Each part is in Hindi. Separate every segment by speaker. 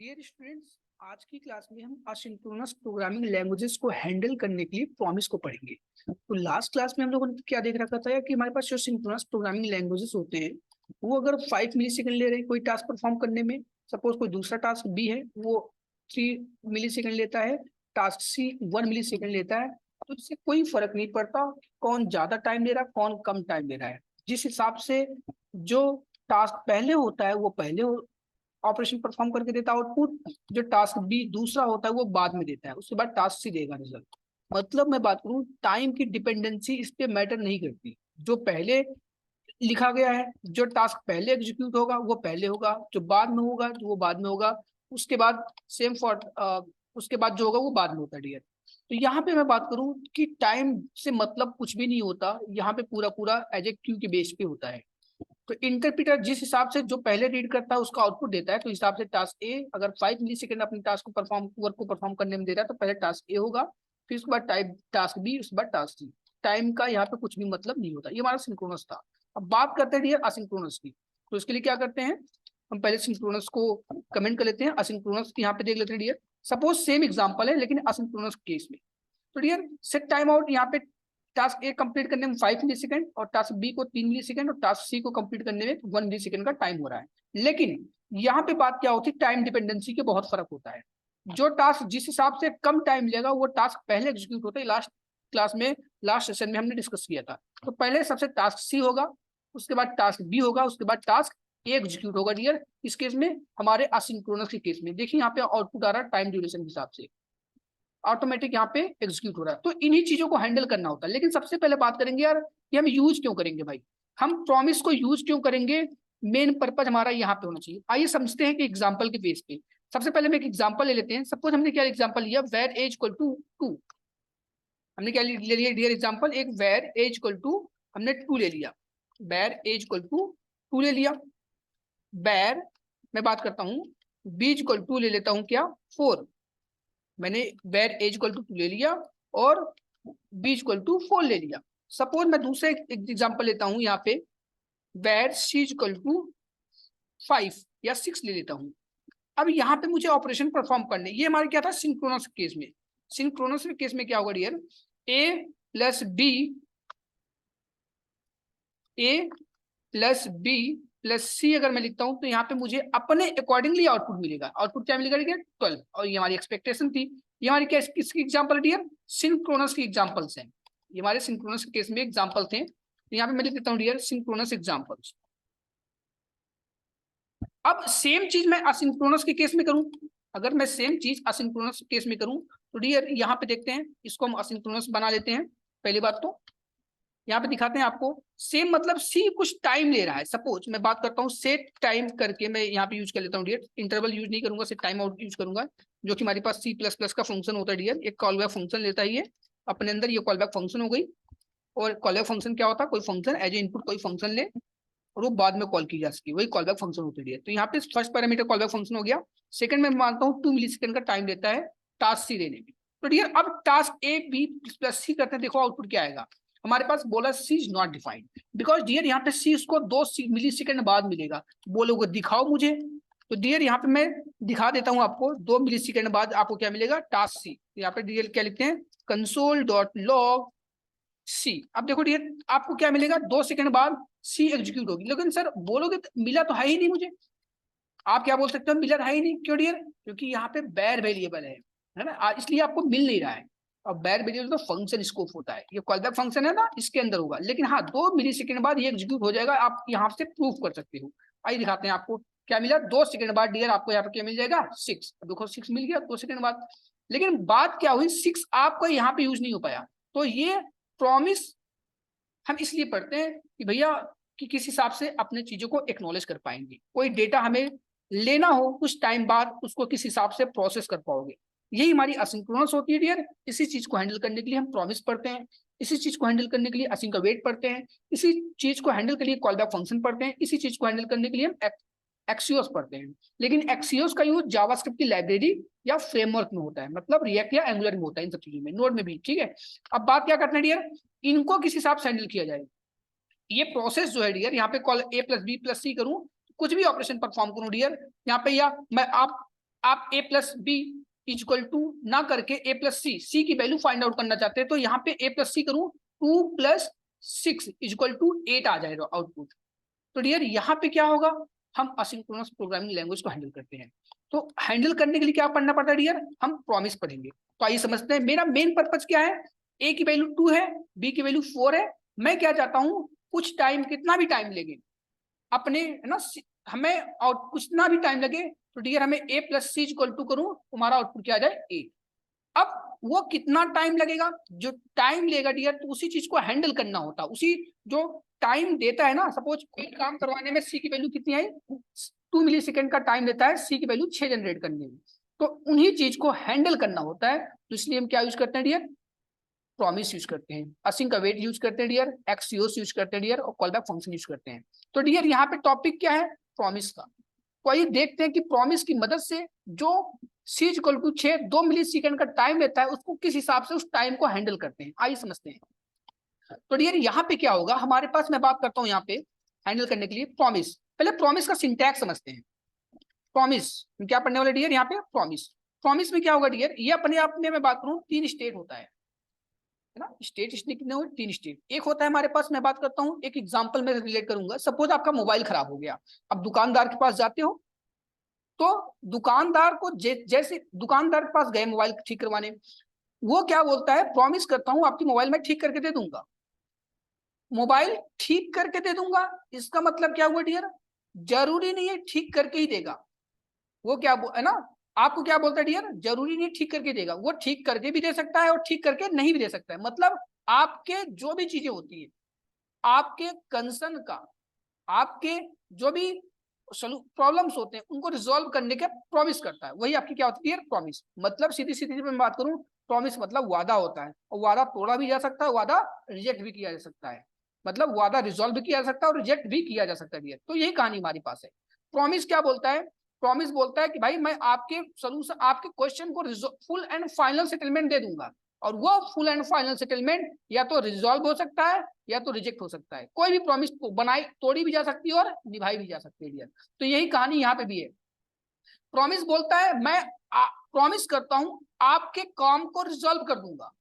Speaker 1: डियर स्टूडेंट्स, आज की क्लास में हम असिंक्रोनस प्रोग्रामिंग लैंग्वेजेस को हैंडल करने के लिए प्रॉमिस को पढ़ेंगे। तो लास्ट क्लास में हम लोगों ने क्या देख रखा था कि हमारे पास जो सिंक्रोनस प्रोग्रामिंग लैंग्वेजेस होते हैं वो अगर 5 मिली सेकेंड ले रहे हैं कोई टास्क परफॉर्म करने में, सपोज कोई दूसरा टास्क बी है वो 3 मिली सेकेंड लेता है, टास्क सी 1 मिली सेकेंड लेता है, तो इससे कोई फर्क नहीं पड़ता कौन ज्यादा टाइम ले रहा है कौन कम टाइम ले रहा है। जिस हिसाब से जो टास्क पहले होता है वो पहले ऑपरेशन परफॉर्म करके देता है आउटपुट, जो टास्क बी दूसरा होता है वो बाद में देता है, उसके बाद टास्क सी देगा रिजल्ट। मतलब मैं बात करूं टाइम की डिपेंडेंसी इस पे मैटर नहीं करती। जो पहले लिखा गया है, जो टास्क पहले एग्जीक्यूट होगा वो पहले होगा, जो बाद में होगा जो वो बाद में होगा, उसके बाद सेम फॉर उसके बाद जो होगा वो बाद में होता है डियर। तो यहाँ पे मैं बात करूं कि टाइम से मतलब कुछ भी नहीं होता, यहाँ पे पूरा पूरा एज ए क्यू के बेस पे होता है। तो इंटरप्रीटर जिस हिसाब से जो पहले रीड करता है उसका आउटपुट देता है, तो हिसाब से टास्क ए अगर 5 मिली सेकेंड अपने टास्क को परफॉर्म वर्क को परफॉर्म करने में दे रहा है तो पहले टास्क ए होगा, फिर उसके बाद टास्क बी, उसके बाद टास्क सी। टाइम का यहाँ पे कुछ भी मतलब नहीं होता। ये हमारा सिंक्रोनस था। अब बात करते हैं डियर असिंक्रोनस की। तो इसके लिए क्या करते हैं, हम पहले सिंक्रोनस को कमेंट कर लेते हैं, असिंक्रोनस यहाँ पे देख लेते हैं डियर। सपोज सेम एग्जाम्पल है लेकिन असिंक्रोनस केस में। तो डियर सेट टाइम आउट, यहाँ पे टास्क ए कंप्लीट करने में 5 मिली सेकेंड और टास्क बी को 3 मिली सेकेंड और टास्क सी को कंप्लीट करने में 1 मिली सेकेंड का टाइम हो रहा है। लेकिन यहाँ पे बात क्या होती है, टाइम डिपेंडेंसी के बहुत फर्क होता है। जो टास्क जिस हिसाब से कम टाइम लेगा वो टास्क पहले एग्जीक्यूट होता है। लास्ट क्लास में लास्ट सेशन में हमने डिस्कस किया था। तो पहले सबसे टास्क सी होगा, उसके बाद टास्क बी होगा, उसके बाद टास्क ए एग्जीक्यूट होगा डियर। इस केस में हमारे असिंक्रोनस के केस में देखिए यहाँ पे आउटपुट आ रहा है टाइम ड्यूरेशन के हिसाब से, ऑटोमेटिक यहाँ पे एग्जीक्यूट हो रहा है। तो इन्हीं चीजों को हैंडल करना होता है। लेकिन सबसे पहले बात करेंगे यार कि हम यूज क्यों करेंगे भाई, हम प्रॉमिस को यूज क्यों करेंगे, मेन पर्पज हमारा यहाँ पे होना चाहिए। आइए समझते हैं कि एग्जाम्पल के बेस पे। सबसे पहले हम एक एग्जाम्पल ले लेते हैं। सपोज हमने क्या एग्जाम्पल लिया, वेर एज इक्वल टू 2। हमने क्या ले लिया डियर एग्जाम्पल, एक वेर एज इक्वल टू हमने 2 ले लिया, वेर एज इक्वल टू 2 ले लिया। वेर मैं बात करता हूँ बी इक्वल टू ले लेता हूँ क्या 4। मैंने वेर एज इक्वल टू 2 ले लिया और बी इक्वल टू 4 ले लिया। सपोज मैं दूसरे एग्जांपल लेता हूं यहाँ पे, वेर सी इक्वल टू 5 या 6 ले लेता हूं। अब यहाँ पे मुझे ऑपरेशन परफॉर्म करने, ये हमारे क्या था सिंक्रोनस केस में। सिंक्रोनस केस में क्या होगा डियर, ए प्लस बी, ए प्लस बी प्लस सी अगर मैं लिखता हूं तो यहाँ पे मुझे अपने अकॉर्डिंगली आउटपुट मिलेगा। आउटपुट क्या मिलेगा डियर 12। और ये हमारी एक्सपेक्टेशन थी। ये हमारी क्या किसकी एग्जांपल डियर, सिंक्रोनस की एग्जांपल्स हैं। ये हमारे सिंक्रोनस के केस में एग्जांपल थे। तो यहाँ पे मैं लिख देता हूँ डियर सिंक्रोनस एग्जांपल्स। अब सेम चीज मैं असिंक्रोनस के केस में करूं, अगर मैं सेम चीज असिंक्रोनस केस में करूं तो डियर यहाँ पे देखते हैं, इसको हम असिंक्रोनस बना लेते हैं। पहली बात तो यहाँ पे दिखाते हैं आपको, सेम मतलब सी कुछ टाइम ले रहा है। सपोज मैं बात करता हूँ सेट टाइम करके, मैं यहाँ पे यूज कर लेता हूँ डियर, इंटरवल यूज नहीं करूंगा, सेट टाइम आउट यूज करूंगा, जो कि हमारे पास सी प्लस प्लस का फंक्शन होता है डियर। एक कॉल बैक फंक्शन लेता है ये अपने अंदर, ये कॉल बैक फंक्शन हो गई। और कॉल बैक फंक्शन क्या होता है, कोई फंक्शन एज ए इनपुट कोई फंक्शन ले और वो बाद में कॉल की जा सके, वही कॉल बैक फंक्शन होती है। तो यहाँ पे first parameter call back function हो गया। सेकंड में मानता हूँ 2 मिली सेकंड का टाइम देता है टास्क सी देने में। तो डियर अब task A B plus C करते हैं, देखो आउटपुट क्या आएगा हमारे पास। बोला C is not defined, because dear यहाँ पे सी उसको 2 मिली सेकंड बाद मिलेगा। बोलोगे दिखाओ मुझे, तो डियर यहाँ पे मैं दिखा देता हूँ आपको, 2 मिली सेकंड बाद आपको क्या मिलेगा टास्क सी। यहाँ पे डियर क्या लिखते हैं, कंसोल डॉट लॉग सी। अब देखो डियर आपको क्या मिलेगा, 2 सेकंड बाद सी एग्जीक्यूट होगी। लेकिन सर बोलोगे तो मिला तो है ही नहीं मुझे। आप क्या बोल सकते हो, मिला है ही नहीं, क्यों डियर, क्योंकि यहाँ पे बैर वेरिएबल है ना, इसलिए आपको मिल नहीं रहा है। और बैर वेरिएबल तो फंक्शन स्कोप होता है, ये कॉल बैक फंक्शन है ना, इसके अंदर होगा। लेकिन हाँ 2 मिली सेकंड बाद ये एग्जीक्यूट हो जाएगा, आप यहाँ से प्रूफ कर सकते हो। आइए दिखाते हैं आपको क्या मिला। 2 सेकंड बाद डियर आपको यहाँ पे क्या मिल जाएगा 6। देखो 6 मिल गया 2 सेकंड बाद। लेकिन बात क्या हुई, 6 आपको यहाँ पे यूज नहीं हो पाया। तो ये प्रॉमिस हम इसलिए पढ़ते हैं कि भैया कि किस हिसाब से अपने चीजों को एक्नॉलेज कर पाएंगे, कोई डेटा हमें लेना हो कुछ टाइम बाद उसको किस हिसाब से प्रोसेस कर पाओगे। यही हमारी असिंक्रोनस होती है डियर। इसी चीज को हैंडल करने के लिए हम प्रॉमिस पढ़ते हैं, इसी चीज को हैंडल करने के लिए असिंक वेट पढ़ते हैं, इसी चीज को हैंडल करने के लिए कॉल बैक फंक्शन पढ़ते हैं, इसी चीज को हैंडल करने के लिए हम एक्सियोस पढ़ते हैं। लेकिन एक्सियोस का यूज जावास्क्रिप्ट की लाइब्रेरी या फ्रेमवर्क में होता है, मतलब रिएक्ट या एंगुलर में होता है, इन सब चीजों में, नोड में भी। ठीक है, अब बात क्या करते हैं डियर, इनको किस हिसाब से हैंडल किया जाए। ये प्रोसेस जो है डियर, यहाँ पे कॉल ए प्लस बी प्लस सी करूं, कुछ भी ऑपरेशन परफॉर्म करूं डियर यहाँ पे, या मैं आप a plus b equal to ना करके a प्लस सी की वैल्यू फाइंड आउट करना चाहते हैं, तो यहाँ पे a प्लस सी करूँ 2 प्लस 6 इक्वल टू 8 आ जाएगा आउटपुट। तो डियर यहाँ पे क्या होगा, हम असिंक्रोनस प्रोग्रामिंग लैंग्वेज को हैंडल करते हैं। तो हैंडल करने के लिए क्या पढ़ना पड़ता है डियर, हम प्रॉमिस पढ़ेंगे। तो आइए समझते हैं मेरा मेन पर्पज क्या है। ए की वैल्यू 2 है, बी की वैल्यू 4 है। मैं क्या चाहता हूँ, कुछ टाइम, कितना भी टाइम लगे अपने, है ना, हमें, और कुछ ना भी टाइम लगे तो डियर हमें a plus c equal to करूँ, तुम्हारा आउटपुट क्या आ जाए a। अब वो कितना टाइम लगेगा, जो टाइम लेगा डियर, तो उसी चीज को हैंडल करना होता है। उसी जो टाइम देता है ना, सपोज एक काम करवाने में सी की वैल्यू कितनी आई, 2 मिली सेकेंड का टाइम देता है सी की वैल्यू 6 जनरेट करने में, तो उन्हीं चीज को हैंडल करना होता है। तो इसलिए हम क्या यूज करते हैं डियर, प्रॉमिस यूज करते हैं, असिंक अवेट यूज करते हैं डियर, एक्ससीओस यूज करते हैं डियर, और कॉल बैक फंक्शन यूज करते हैं। तो डियर यहाँ पे टॉपिक क्या है, प्रॉमिस का। तो आइए देखते हैं कि प्रॉमिस की मदद से जो सी इक्वल टू 6 2 मिली सेकेंड का टाइम लेता है, उसको किस हिसाब से उस टाइम को हैंडल करते हैं, आइए समझते हैं। तो डियर यहाँ पे क्या होगा हमारे पास, मैं बात करता हूँ यहाँ पे हैंडल करने के लिए प्रॉमिस। पहले प्रॉमिस का सिंटैक्स समझते हैं। प्रॉमिस क्या पढ़ने वाले डियर, यहाँ पे प्रॉमिस। प्रॉमिस में क्या होगा डियर, ये अपने आप में मैं बात करूँ 3 स्टेट होता है ना, स्टेट इसने कितने हुए, 3 स्टेट। एक होता है हमारे पास, मैं बात करता हूँ एक एग्जांपल में रिलेट करूंगा। सपोज आपका मोबाइल खराब हो गया, अब दुकानदार के पास जाते हो, तो दुकानदार को जैसे दुकानदार के पास गए मोबाइल ठीक करवाने, वो क्या बोलता है, प्रॉमिस करता हूँ आपकी मोबाइल मैं ठीक करके दे दूंगा, मोबाइल ठीक करके दे दूंगा। इसका मतलब क्या हुआ डियर, जरूरी नहीं है ठीक करके ही देगा। वो क्या है ना, आपको क्या बोलता है डियर, जरूरी नहीं ठीक करके देगा, वो ठीक करके भी दे सकता है और ठीक करके नहीं भी दे सकता है। मतलब आपके जो भी चीजें होती है, आपके कंसर्न का, आपके जो भी प्रॉब्लम्स होते हैं, उनको रिजॉल्व करने के प्रॉमिस करता है, वही आपकी क्या होती है, प्रॉमिस। मतलब सीधी सीधी मैं बात करूं, प्रॉमिस मतलब वादा होता है, और वादा तोड़ा भी जा सकता है, वादा रिजेक्ट भी किया जा सकता है। मतलब वादा रिजॉल्व भी किया जा सकता है और रिजेक्ट भी किया जा सकता है। तो यही कहानी हमारे पास है। प्रॉमिस क्या बोलता है, प्रॉमिस बोलता है कि भाई मैं आपके सोल्यूशन, आपके क्वेश्चन को फुल एंड फाइनल सेटलमेंट दे दूंगा, और वो फुल एंड फाइनल सेटलमेंट या तो रिजॉल्व हो सकता है या तो रिजेक्ट हो सकता है। कोई भी प्रॉमिस बनाई, तोड़ी भी जा सकती है और निभाई भी जा सकती है डियर। तो यही कहानी यहाँ पे भी है। प्रॉमिस बोलता है मैं प्रॉमिस करता हूं आपके काम को रिजॉल्व कर दूंगा।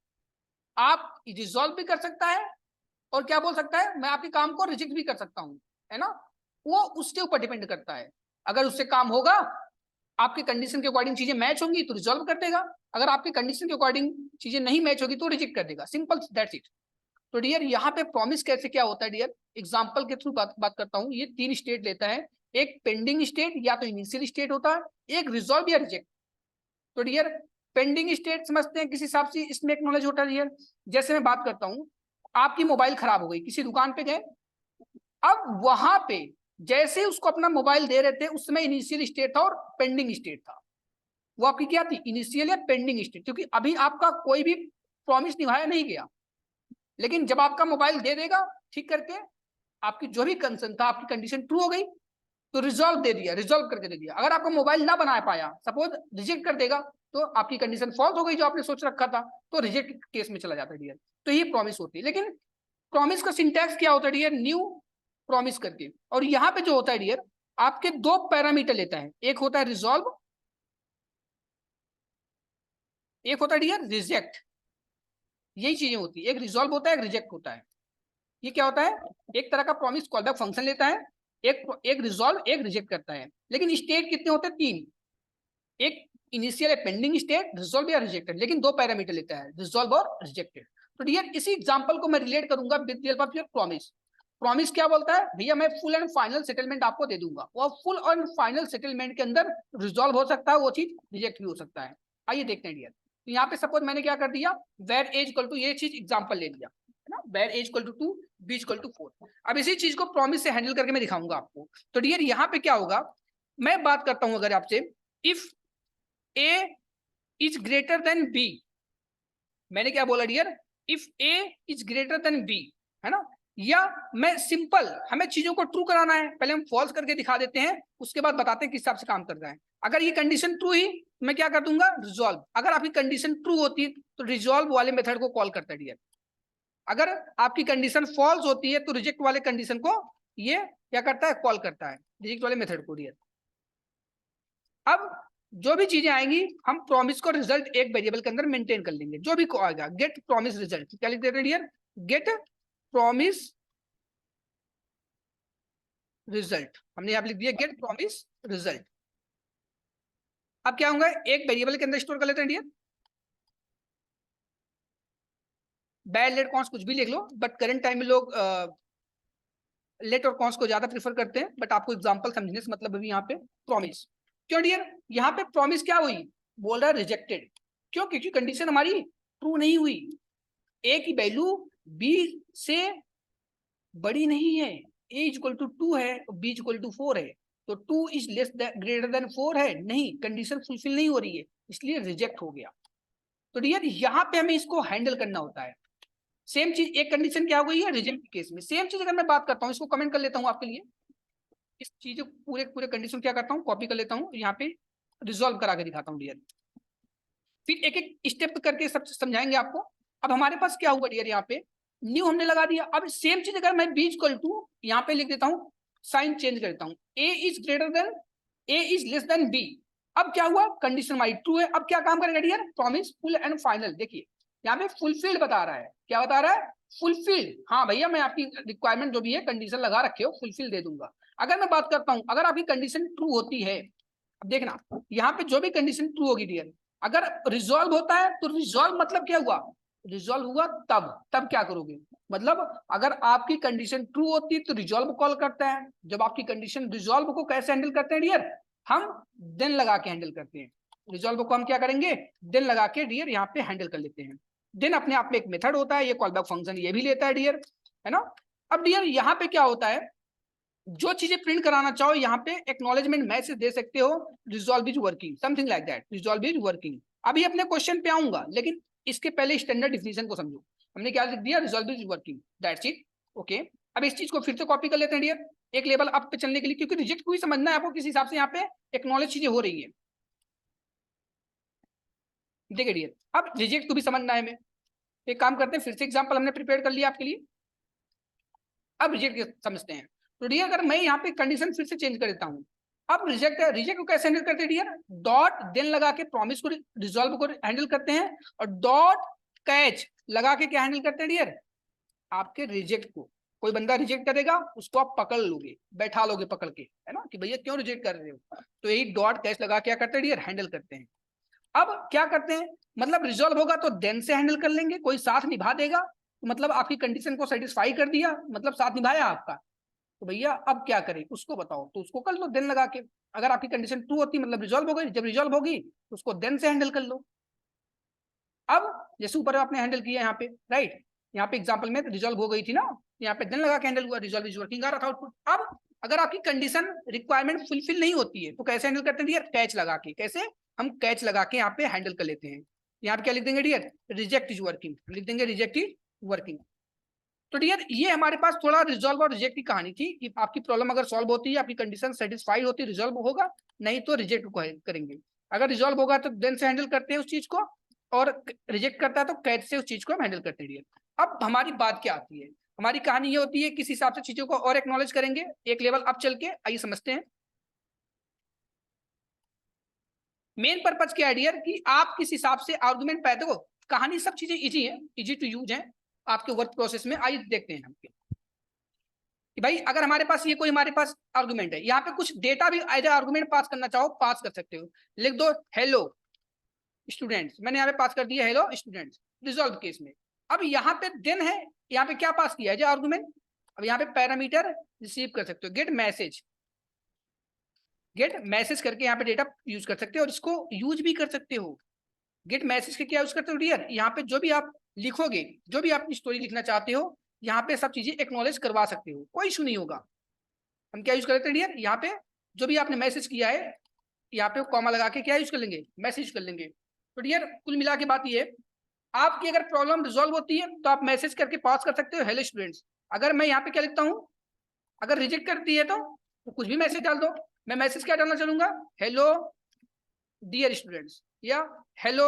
Speaker 1: आप रिजॉल्व भी कर सकता है, और क्या बोल सकता है, मैं आपके काम को रिजेक्ट भी कर सकता हूं, है ना। वो उसके ऊपर डिपेंड करता है। अगर उससे काम होगा, आपके कंडीशन के अकॉर्डिंग चीजें मैच होंगी तो रिजॉल्व कर देगा, अगर आपके कंडीशन के अकॉर्डिंग चीजें नहीं मैच होगी तो रिजेक्ट कर देगा, सिंपल दैट्स इट। तो डियर यहाँ पे प्रॉमिस कैसे क्या होता है डियर, एग्जांपल के थ्रू बात करता हूँ। ये 3 स्टेट लेता है, एक पेंडिंग स्टेट या तो इनिशियल स्टेट होता है, एक रिजॉल्व या रिजेक्ट। तो डियर पेंडिंग स्टेट समझते हैं किस हिसाब से इसमें एक नॉलेज होता है डियर। जैसे मैं बात करता हूँ, आपकी मोबाइल खराब हो गई, किसी दुकान पे गए, अब वहां पे जैसे ही उसको अपना मोबाइल दे रहे थे, उस समय इनिशियल स्टेट था और पेंडिंग स्टेट था। वो आपकी क्या थी, इनिशियल या पेंडिंग स्टेट, क्योंकि अभी आपका कोई भी प्रॉमिस निभाया नहीं गया। लेकिन जब आपका मोबाइल दे देगा ठीक करके, आपकी जो भी कंसर्न था, आपकी कंडीशन ट्रू हो गई, तो रिजॉल्व दे दिया, रिजॉल्व करके दे दिया। अगर आपका मोबाइल ना बना पाया, सपोज रिजेक्ट कर देगा, तो आपकी कंडीशन फॉल्स हो गई जो आपने सोच रखा था, तो रिजेक्ट केस में चला जाता है डियर। तो ये प्रॉमिस होती है। लेकिन प्रॉमिस का सिंटैक्स क्या होता है डियर, न्यू प्रॉमिस करके। और यहाँ पे जो होता है डियर, आपके 2 पैरामीटर लेता है, एक होता है रिजॉल्व, एक होता है डियर रिजेक्ट। यही चीजें होती है, एक रिजॉल्व होता है, एक रिजेक्ट होता है। ये क्या होता है, एक तरह का प्रॉमिस कॉल बैक फंक्शन लेता है, एक रिजॉल्व एक रिजेक्ट करता है। लेकिन स्टेट कितने होते हैं, 3, एक इनिशियल है पेंडिंग स्टेट, रिजॉल्व या रिजेक्टेड, लेकिन 2 पैरामीटर लेता है, रिजॉल्व और रिजेक्टेड। तो डियर इसी एग्जांपल को मैं रिलेट करूंगा with the help of your promise. Promise क्या बोलता है, भैया मैं फुल एंड फाइनल सेटलमेंट आपको दे दूंगा, और फुल एंड फाइनल सेटलमेंट के अंदर रिजॉल्व हो सकता है, वो चीज रिजेक्ट भी हो सकता है। आइए देखते हैं डियर। तो यहाँ पे सपोज मैंने क्या कर दिया, वेर एज इक्वल टू, ये चीज एग्जांपल ले लिया है ना, where a is equal to 2, b equal to 4। अब इसी चीज को प्रॉमिस से हैंडल करके मैं दिखाऊंगा आपको। तो डियर यहाँ पे क्या होगा, मैं बात करता हूं अगर आपसे, if a is greater than b. मैंने क्या बोला dear, if a is greater than b, है ना। या मैं सिंपल, हमें चीजों को ट्रू कराना है, पहले हम फॉल्स करके दिखा देते हैं, उसके बाद बताते हैं किस हिसाब से काम कर रहा है। अगर ये कंडीशन ट्रू ही, मैं क्या कर दूंगा, रिजॉल्व। अगर आपकी कंडीशन ट्रू होती है तो रिजॉल्व वाले मेथड को कॉल करता है डियर। अगर आपकी कंडीशन फॉल्स होती है तो रिजेक्ट वाले कंडीशन को ये क्या करता है, कॉल करता है, रिजेक्ट वाले मेथड को डियर। अब जो भी चीजें आएंगी हम प्रॉमिस को रिजल्ट एक वेरिएबल के अंदर मेंटेन कर लेंगे। जो भी आएगा गेट प्रॉमिस रिजल्ट, क्या लिख देते हैं डियर, गेट प्रॉमिस रिजल्ट, हमने यहाँ पे लिख दिया गेट प्रॉमिस रिजल्ट। अब क्या होगा, एक वेरिएबल के अंदर स्टोर कर लेते हैं डियर, बैड लेट कॉन्स कुछ भी लिख लो, बट करंट टाइम में लोग लेट और कॉन्स को ज्यादा प्रीफर करते हैं, बट आपको एग्जांपल समझने से मतलब अभी यहाँ पे प्रॉमिस। क्यों डियर, यहाँ पे प्रॉमिस क्या हुई, बोल रहा है रिजेक्टेड। क्यों, क्योंकि कंडीशन हमारी ट्रू नहीं हुई, ए की वैल्यू बी से बड़ी नहीं है, ए इक्वल टू 2 है और बी इक्वल टू 4 है, तो 2 इज लेस ग्रेटर देन 4 है, नहीं, कंडीशन फुलफिल नहीं हो रही है, इसलिए रिजेक्ट हो गया। तो डियर यहाँ पे हमें इसको हैंडल करना होता है। सेम चीज, एक कंडीशन क्या हो गई है रिजेक्ट केस में, सेम चीज अगर मैं बात करता हूँ, इसको कमेंट कर लेता हूँ आपके लिए, इस चीज पूरे पूरे कंडीशन क्या करता हूँ, कॉपी कर लेता हूँ, यहाँ पे रिजॉल्व करा के दिखाता हूँ डियर, फिर एक एक स्टेप करके सब समझाएंगे आपको। अब हमारे पास क्या हुआ डियर, यहाँ पे न्यू हमने लगा दिया। अब सेम चीज अगर मैं बी इक्वल टू यहाँ पे लिख देता हूँ, साइन चेंज कर देता हूँ, A is greater than, A is less than B. अब क्या हुआ, कंडीशन हमारी ट्रू है। अब क्या काम करेगा dear, promise full and final, देखिए यहाँ पे फुलफिल्ड बता रहा है, क्या बता रहा है, फुलफिल्ड। हाँ भैया, मैं आपकी रिक्वायरमेंट जो भी है कंडीशन लगा रखे हो, फुलफिल दे दूंगा। अगर मैं बात करता हूँ, अगर आपकी कंडीशन ट्रू होती है, अब देखना यहाँ पे जो भी कंडीशन ट्रू होगी डियर, अगर रिजॉल्व होता है तो रिजॉल्व मतलब क्या हुआ, रिजॉल्व हुआ तब क्या करोगे, मतलब अगर आपकी कंडीशन ट्रू होती है तो रिजॉल्व कॉल करता है। जब आपकी कंडीशन, रिजॉल्व को कैसे हैंडल करते हैं डियर, हम देन लगा के हैंडल करते हैं। रिजॉल्व को हम क्या करेंगे, देन लगा के डियर यहाँ पे हैंडल कर लेते हैं। देन अपने आप में एक मेथड होता है, ये कॉल बैक फंक्शन ये भी लेता है डियर, है ना। अब डियर यहाँ पे क्या होता है, जो चीजें प्रिंट कराना चाहो यहाँ पे एक्नॉलेजमेंट मैसेज दे सकते हो, resolve is working, something like that, resolve is working. अभी अपने क्वेश्चन पे आऊंगा, लेकिन इसके पहले स्टैंडर्ड डिफिनेशन को समझो। हमने क्या लिख दिया, resolve is working, that's it, okay. अब इस चीज को फिर से कॉपी कर लेते हैं डियर, एक लेवल अप पे चलने के लिए, क्योंकि रिजेक्ट को ही समझना है आपको, किस हिसाब से यहाँ पे एक्नॉलेज चीजें हो रही है। देखिए डियर, अब रिजेक्ट को भी समझना है हमें, एक काम करते हैं, फिर से एग्जाम्पल हमने प्रिपेयर कर लिया आपके लिए, अब रिजेक्ट समझते हैं। तो डियर अगर मैं यहाँ पे कंडीशन फिर से चेंज कर देता हूँ, अब रिजेक्ट है, रिजेक्ट को कैसे हैंडल करते हैं डियर, डॉट देन लगा के प्रॉमिस को, रिजॉल्व को हैंडल करते हैं, और डॉट कैच लगा के क्या हैंडल करते हैं डियर, आपके रिजेक्ट को। कोई बंदा रिजेक्ट करेगा, उसको आप पकड़ लोगे, बैठा लोगे पकड़ के, है ना, कि भैया क्यों रिजेक्ट कर रहे हो, तो यही डॉट कैच लगा क्या करते हैं डियर, हैंडल करते हैं। अब क्या करते हैं, मतलब रिजॉल्व होगा तो देन से हैंडल कर लेंगे, कोई साथ निभा देगा तो मतलब आपकी कंडीशन को सेटिस्फाई कर दिया, मतलब साथ निभाया आपका, तो भैया अब क्या करें उसको बताओ, तो उसको कर लो देन लगा के। अगर आपकी कंडीशन ट्रू होती मतलब रिजॉल्व हो गई, जब रिजॉल्व होगी तो उसको देन से हैंडल कर लो। अब जैसे ऊपर आपने हैंडल किया यहाँ पे, राइट, यहाँ पे एग्जांपल में रिजॉल्व हो गई थी ना, यहाँ पे देन लगा के हैंडल हुआ, रिजॉल्व इज वर्किंग आ रहा था आउटपुट। अब अगर आपकी कंडीशन रिक्वायरमेंट फुलफिल नहीं होती है तो कैसे हैंडल करते हैं डियर, कैच लगा के, कैसे, हम कैच लगा के यहाँ पे हैंडल कर लेते हैं। यहाँ पे क्या लिख देंगे डियर, रिजेक्ट इज वर्किंग, लिख देंगे रिजेक्ट इज वर्किंग। तो डियर ये हमारे पास थोड़ा रिजॉल्व और रिजेक्ट की कहानी थी, कि आपकी प्रॉब्लम अगर सॉल्व होती है, आपकी कंडीशन सेटिस्फाई होती है, रिजॉल्व होगा, नहीं तो रिजेक्ट करेंगे। अगर रिजॉल्व होगा तो देन से हैंडल करते हैं उस चीज को, और रिजेक्ट करता है तो कैच से उस चीज को हम हैंडल करते हैं डियर। अब हमारी बात क्या आती है, हमारी कहानी ये होती है, किस हिसाब से चीजों को और एक्नॉलेज करेंगे, एक लेवल अप चल के आइए समझते हैं। मेन पर्पज क्या है डियर, कि आप किस हिसाब से आर्गुमेंट पाते हो, कहानी सब चीजें इजी है, इजी टू यूज है आपके वर्क प्रोसेस में। आइए देखते हैं हम कि भाई अगर हमारे पास ये कोई हमारे पास आर्गुमेंट है, यहाँ पे कुछ डेटा भी एज आर्गुमेंट पास करना चाहो पास कर सकते हो, लिख दो हेलो स्टूडेंट्स, मैंने यहाँ पे पास कर दिया हेलो स्टूडेंट्स, रिजॉल्व केस में। अब यहाँ पे देन है, यहाँ पे क्या पास किया है जो आर्गुमेंट, अब यहाँ पे पैरामीटर रिसीव कर सकते हो, गेट मैसेज करके यहाँ पे डेटा यूज कर सकते हो, और इसको यूज भी कर सकते हो। गेट मैसेज के क्या यूज करते हो डियर, यहाँ पे जो भी आप लिखोगे, जो भी आप स्टोरी लिखना चाहते हो, यहाँ पे सब चीजें एक्नॉलेज करवा सकते हो, कोई इशू नहीं होगा। हम क्या यूज करते हैं डियर, यहाँ पे जो भी आपने मैसेज किया है, यहाँ पे कॉमा लगा के क्या यूज कर लेंगे, मैसेज कर लेंगे। तो डियर कुल मिला के बात ये, आपकी अगर प्रॉब्लम रिजॉल्व होती है तो आप मैसेज करके पास कर सकते हो हेलो स्टूडेंट्स। अगर मैं यहाँ पे क्या लिखता हूँ, अगर रिजेक्ट करती है तो कुछ भी मैसेज डाल दो, मैं मैसेज क्या डालना चलूंगा, हेलो डियर स्टूडेंट्स, या हेलो,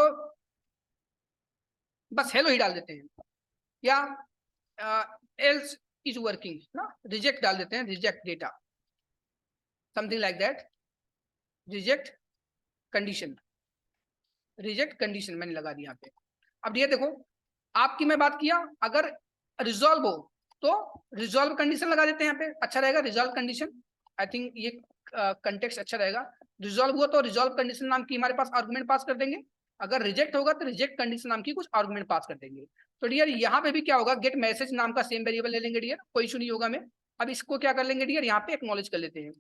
Speaker 1: बस हेलो ही डाल देते हैं, या एल्स इज वर्किंग ना, रिजेक्ट डाल देते हैं, reject data, something like that, reject condition, reject condition मैंने लगा दी यहाँ पे। अब ये देखो आपकी मैं बात किया, अगर रिजॉल्व हो तो रिजॉल्व कंडीशन लगा देते हैं यहाँ पे, अच्छा रहेगा रिजॉल्व कंडीशन। आई थिंक ये कंटेक्स्ट अच्छा रहेगा। रिजॉल्व हुआ तो रिजॉल्व कंडीशन नाम की हमारे पास आर्गुमेंट पास कर देंगे, अगर रिजेक्ट होगा तो रिजेक्ट कंडीशन नाम की कुछ आर्गुमेंट पास कर देंगे। तो डियर यहाँ पे भी क्या होगा, गेट मैसेज नाम का सेम वेरिएबल ले लेंगे डियर, कोई इशू नहीं होगा में। अब इसको क्या कर लेंगे डियर, यहाँ पे एक्नॉलेज कर लेते हैं,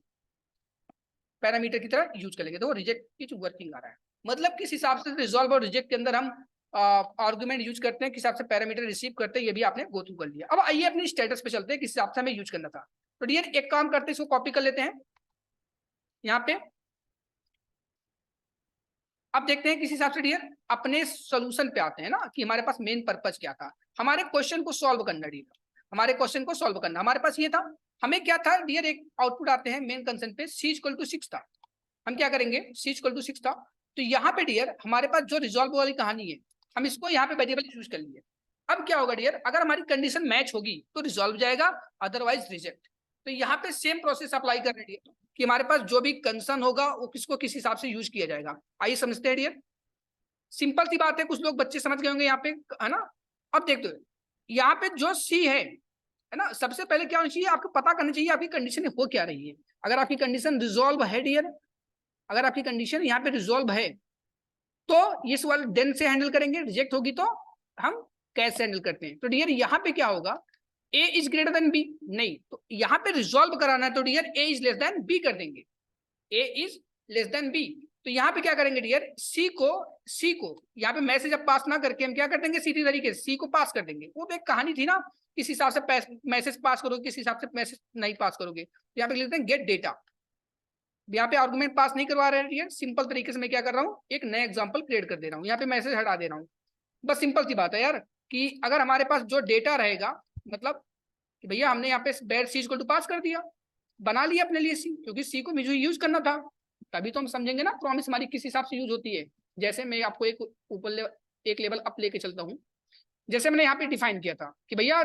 Speaker 1: पैरामीटर की तरह यूज कर लेंगे। तो रिजेक्ट की वर्किंग आ रहा है, मतलब किस हिसाब से रिजॉल्व और रिजेक्ट के अंदर हम आर्गुमेंट यूज करते हैं, किस हिसाब से पैरामीटर रिसीव करते हैं, ये भी आपने गो थ्रू कर लिया। अब आइए अपनी स्टेटस पे चलते हैं, किस हिसाब से हमें यूज करना था। तो डियर एक काम करते हैं, इसको कॉपी कर लेते हैं यहाँ पे। अब देखते हैं किस हिसाब से डियर अपने सोल्यूशन पे आते हैं ना, कि हमारे पास मेन पर्पज क्या था, हमारे क्वेश्चन को सॉल्व करना डियर, हमारे क्वेश्चन को सॉल्व करना। हमारे पास ये था, हमें क्या था डियर, एक आउटपुट आते हैं मेन कंसेंट पे, c = 6 था। हम क्या करेंगे, c = 6 था, तो यहाँ पे डियर हमारे पास जो रिजॉल्व वाली कहानी है, हम इसको यहाँ पे वेरिएबल यूज कर लिए। अब क्या होगा डियर, अगर हमारी कंडीशन मैच होगी तो रिजॉल्व जाएगा, अदरवाइज रिजेक्ट। तो यहाँ पे सेम प्रोसेस अप्लाई कर रही है कि हमारे पास जो भी कंसर्न होगा वो किसको किस हिसाब से यूज किया जाएगा। आइए समझते हैं डियर, सिंपल सी बात है, कुछ लोग बच्चे समझ गए होंगे यहाँ पे, है ना। अब देखते हो यहाँ पे जो सी है ना, सबसे पहले क्या होना चाहिए, आपको पता करना चाहिए आपकी कंडीशन हो क्या रही है। अगर आपकी कंडीशन रिजॉल्व है डियर, अगर आपकी कंडीशन यहाँ पे रिजॉल्व है तो इस वाले देन से हैंडल करेंगे, रिजेक्ट होगी तो हम कैसे हैंडल करते हैं। तो डियर यहाँ पे क्या होगा, a is greater than b, नहीं तो यहाँ पे रिजॉल्व कराना है तो dear a is less than b कर देंगे, a is less than b. तो यहाँ पे क्या करेंगे डियर, सी को यहाँ पे मैसेज अब पास ना करके हम क्या कर देंगे, सीधी तरीके से सी को पास कर देंगे। वो तो एक कहानी थी ना, किस हिसाब से मैसेज पास करोगे, किस हिसाब से मैसेज नहीं पास करोगे। तो यहाँ पे लिखते हैं गेट डेटा, यहाँ पे आर्गुमेंट पास नहीं करवा रहे हैं डियर, सिंपल तरीके से मैं क्या कर रहा हूँ, एक नया एग्जाम्पल क्रिएट कर दे रहा हूँ, यहाँ पे मैसेज हटा दे रहा हूँ। बस सिंपल सी बात है यार, कि अगर हमारे पास जो डेटा रहेगा, मतलब कि भैया हमने यहाँ पे बैट सी = पास कर दिया, बना लिया अपने लिए सी, क्योंकि सी को मुझे यूज करना था, तभी तो हम समझेंगे ना प्रॉमिस हमारी किस हिसाब से यूज होती है। जैसे मैं आपको एक ऊपर एक लेवल अप लेके चलता हूँ, जैसे मैंने यहाँ पे डिफाइन किया था कि भैया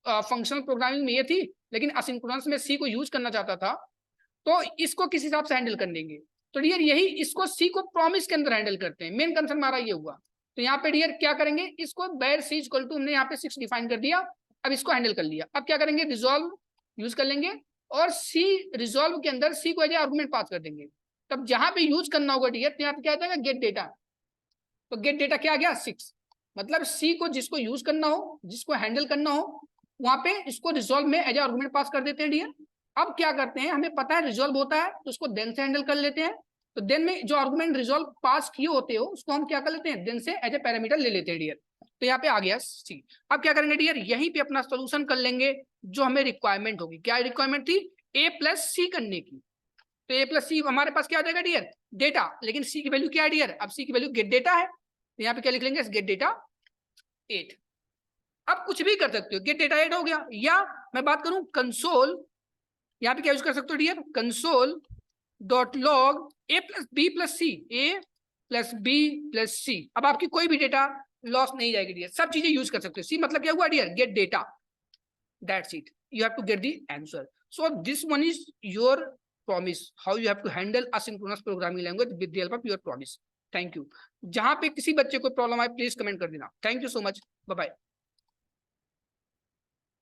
Speaker 1: फंक्शनल प्रोग्रामिंग में ये थी, लेकिन असिंक्रोनस में सी को यूज करना चाहता था, तो इसको किस हिसाब से हैंडल कर लेंगे। तो डियर यही इसको सी को प्रॉमिस के अंदर हैंडल करते हैं, मेन कंसर्न हमारा ये हुआ। तो यहाँ पे डियर क्या करेंगे, इसको बैर सी = हमने यहाँ पे 6 डिफाइन कर दिया, अब इसको हैंडल कर लिया। अब क्या करेंगे, रिजॉल्व यूज कर लेंगे और सी रिजॉल्व के अंदर सी को एज आर्गुमेंट पास कर देंगे। तब जहां पे यूज करना होगा डियर, यहाँ पे क्या आ जाएगा, गेट डेटा। तो गेट डेटा क्या आ गया, 6, मतलब सी को जिसको यूज करना हो, जिसको हैंडल करना हो, वहां पे इसको रिजॉल्व में एज आर्गुमेंट पास कर देते हैं डियर। अब क्या करते हैं, हमें पता है रिजॉल्व होता है तो उसको देन से हैंडल कर लेते हैं। तो देन में जो आर्गुमेंट रिजॉल्व पास किए होते हो उसको हम क्या कर लेते हैं, देन से एज ए पैरामीटर ले लेते हैं डियर। तो यहाँ पे आ गया सी। अब क्या करेंगे डियर, यहीं पे अपना सोल्यूशन कर लेंगे, जो हमें रिक्वायरमेंट होगी। क्या रिक्वायरमेंट थी, a + c करने की। तो a + c हमारे पास क्या आ जाएगा डियर, डेटा, लेकिन c की वैल्यू क्या है डियर, अब c की वैल्यू गेट डेटा है, तो यहाँ पे क्या लिख लेंगे, गेट डेटा 8। अब कुछ भी कर सकते हो, गेट डेटा 8 हो गया, या मैं बात करूं कंसोल, यहाँ पे क्या यूज कर सकते हो dear, console dot log a + b + c, a + b + c। अब आपकी कोई भी डेटा लॉस नहीं जाएगी डियर, सब चीजें यूज कर सकते हो। सी मतलब क्या हुआ dear, get data, that's it, you have to get the answer. So this one is your promise, how you have to handle asynchronous programming language with the help of your promise. Thank you. जहां पे किसी बच्चे को प्रॉब्लम आए प्लीज कमेंट कर देना। Thank you so much, bye bye.